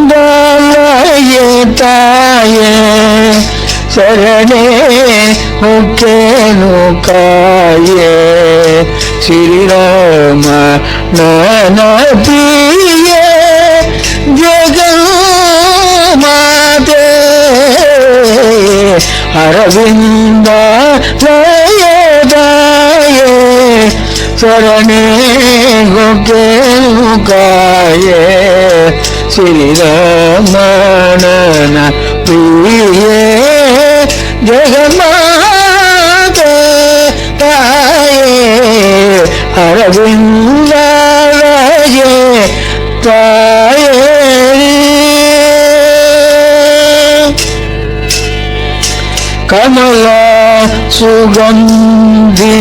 ಅರವಿಂದಲಯೇ ತಾಯೇ ಶರಣೆ ಹೊಕ್ಕೇನು ಕಾಯೇ ಶ್ರೀರಾಮ ನನ್ನ ಪ್ರಿಯೆ ಜಗನ್ಮಾತೆ ಅರವಿಂದಲಯೇ ತಾಯೇ ಶರಣೆ ಹೊಕ್ಕೇನು ಕಾಯೇ ಶ್ರೀರಾಮನ ಪ್ರಿಯೆ ಜಗನ್ಮಾತೆ ತಾಯೇ ಅರವಿಂದಲಯೇ ತಾಯೇ ಕಮಲ ಸುಗಂಧಿ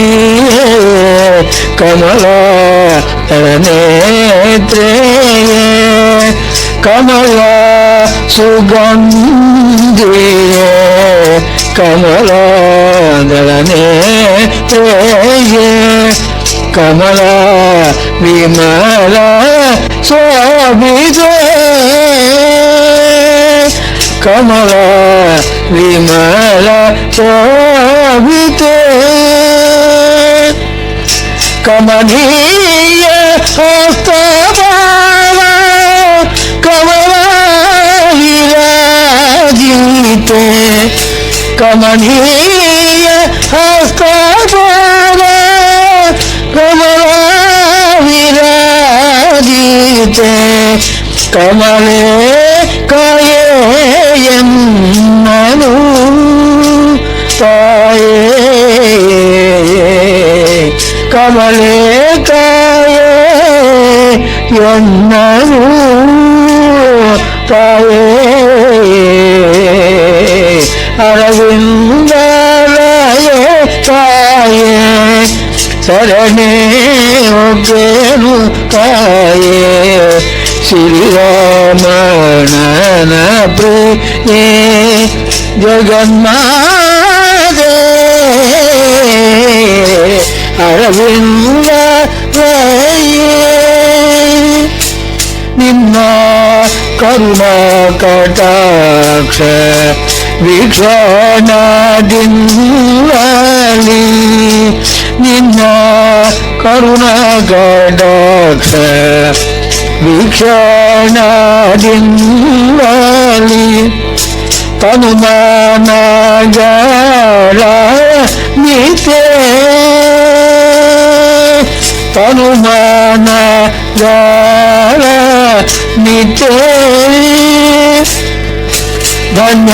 ಕಮಲ ನೇತ್ರೇ ಕಮಲ ಸುಗಂಧಿಯೇ ಕಮಲ ನೇತ್ರೇ ಕಮಲ ವಿಮಲ ಶೋಭಿತೆ ಕಮಲ ವಿಮಲ ಶೋಭಿತೆ ಕಮನೀಯ ಹಸ್ತಭಾವ ಕಮಲ ವಿರಾಜಿತೆ ಕಮನೀಯ ಹಸ್ತಭಾವ ಕಮಲ ವಿರಾಜಿತೆ ಕಮಲೇ ಕಾಯೇ ಎನ್ನನು ತಾಯೇ ಕಮಲೇ ಕಾಯೇ ಎನ್ನನು ತಾಯೇ ಅರವಿಂದಲಯೇ ತಾಯೇ ಶರಣೆ ಹೊಕ್ಕೇನು ಕಾಯೇ ಶ್ರೀರಾಮನ ಪ್ರಿಯೆ ಜಗನ್ಮಾತೆ ಅರವಿಂದಲಯೇ ನಿನ್ನ ಕರುಣಾ ಕಟಾಕ್ಷ ವೀಕ್ಷಣದಿಂದಲೇ ನಿನ್ನ ಕರುಣಾ ಕಟಾಕ್ಷ ವೀಕ್ಷಣದಿಂದಲೇ ತನುಮಾನಗಳ ನಿತ್ಯ ತನುಮಾನಗಳ ನಿತ್ಯ ಧನ್ಯ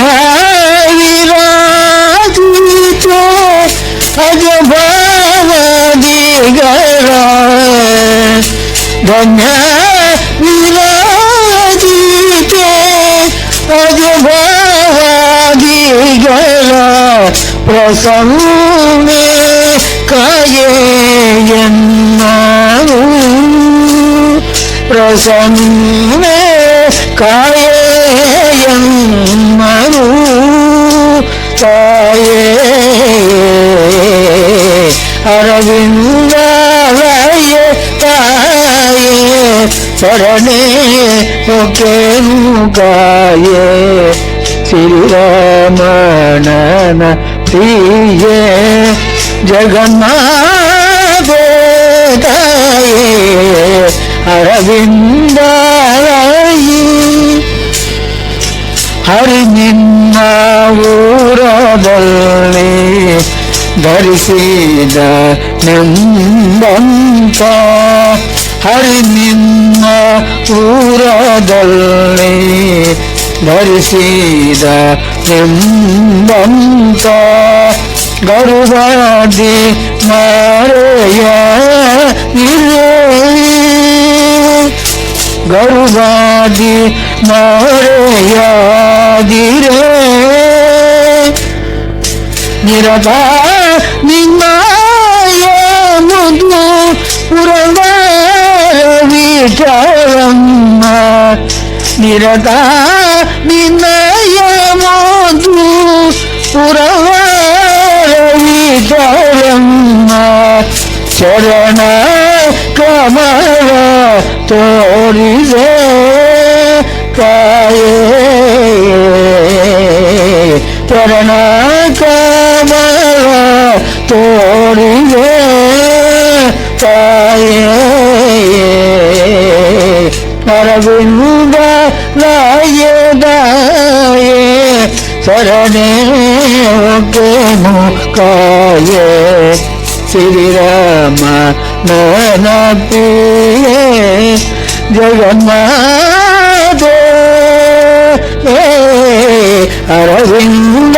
ವಿರಾಜಿತ ಅಜಭಾವದಿಗಳ ಧನ್ಯ ವಿರಾಜಿತ ಅಜಭಾವದಿಗಳ ಪ್ರಸನ್ನ ಕಾಯೇ ಎನ್ನನು ಪ್ರಸನ್ನ ಕಾಯೇ ಎನ್ನನು ತಾಯೇ ಅರವಿಂದಲಯೇ ತಾಯೇ ಶರಣೆ ಹೊಕ್ಕೇನು ಕಾಯೇ ಶ್ರೀರಾಮನ ಪ್ರಿಯೆ ಜಗನ್ಮಾತೆ ತಾಯೇ ಅರವಿಂದಲಯೇ ಹರಿ ನಿನ್ನ ಊರದಲ್ಲಿ ಧರಿಸಿದ ನೆಂಬಂತ ಹರಿ ನಿನ್ನ ಊರದಲ್ಲಿ ಧರಿಸಿದ ನೆಂಬಂತ ಗರುಡಾದಿ ಮಾರೆಯ ಗರುಡಾದಿ ಮಾರೆಯಾದಿರೇ ನಿರತ ನಿನ್ನಯ ಮುದು ಪುರವಾರ ವಿಠಲಮ್ಮ ನಿರತ ನಿನ್ನಯ ಮುದು ಪುರವಾರ ವಿಠಲಮ್ಮ ಚರಣ ಕಮಲ ತೋರಿದೆ ಕಾಯೇ ಚರಣ ಕಮಲ ತೋರಿಯೇ ಕಾಯೇ ಅರವಿಂದ ರಾಯದಾಯೇ ಶರಣೆ ಒಕ್ಕೆ ಮುಖಾಯೇ ಶ್ರೀರಾಮ ನನಪಿಯೇ ಜಗನ್ನಾಥ ಅರವಿಂದ